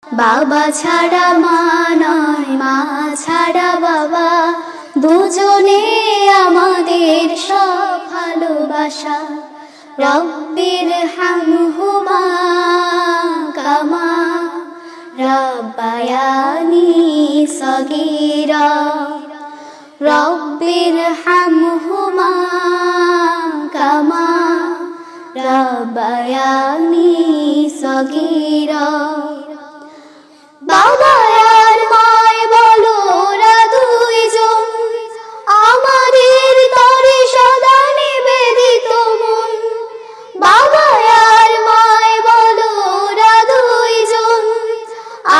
বাবা ছাড়া মা নয়, মা ছাড়া বাবা, দুজনে আমাদের সব ভালোবাসা। রব্বির হামহুমা কামা রাব্বায়ানি সগীরা। রব্বির হামহুমা কামা রাব্বায়ানি সগীরা। বাবা আর মায় বলো ওরা দুইজন, আমাদের তরে সদা নিবেদিত মন। বাবা আর মায় বলো ওরা দুইজন,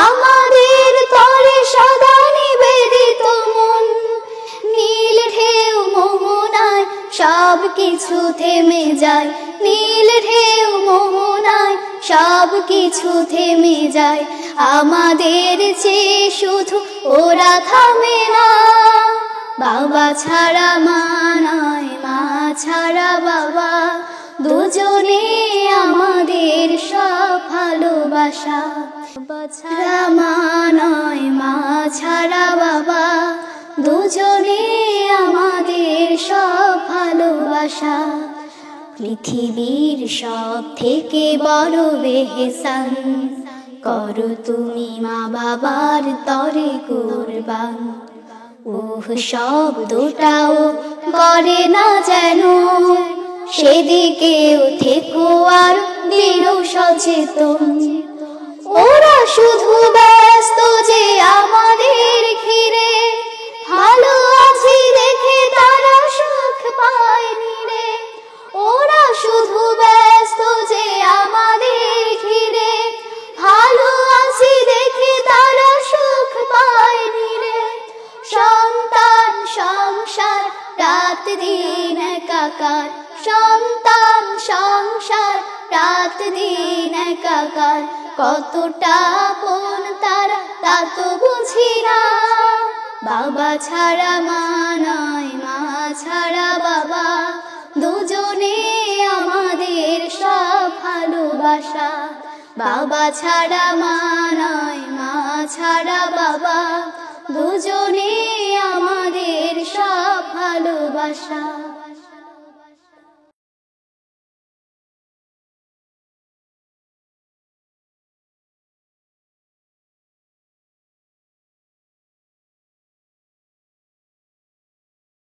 আমাদের তরে সদা নিবেদিত মন। নীল ঢেউ মোহনায় সব কিছু থেমে যায়, নীল ঢেউ মোহনায় সব কিছু থেমে যায়। আমাদের চেয়ে শুধু ওরা থামে না। বাবা ছাড়া মা নয়, মা ছাড়া বাবা, দুজনে আমাদের সব ভালোবাসা। বাবা ছাড়া মা নয়, মা ছাড়া বাবা, দুজনে আমাদের সব ভালোবাসা। পৃথিবীর সব থেকে বড় এহসান করো তুমি মা বাবার তরে কুরবান। ওহ শব্দটাও করে না যেন, সেদিকেও থেকো আর দৃঢ় সচেতন। ওরা শুধু ব্যস্ত যে আমাদের ঘিরে, ভালো আছি দেখে তারা সুখ পায়নি রে। ওরা শুধু ব্যস্ত যে আমাদের ঘিরে, ভালো আছি দেখে তারা সুখ পায়নি রে। সন্তান সংসার রাত দিন একাকার, সন্তান সংসার রাত দিন একাকার। কতটা আপন তারা তা তো বুঝি না। বাবা ছাড়া মা নয়, মা ছাড়া বাবা, দুজনে আমাদের সব ভালোবাসা। বাবা ছাড়া মা নয়, মা ছাড়া বাবা, দুজনে আমাদের সব ভালোবাসা।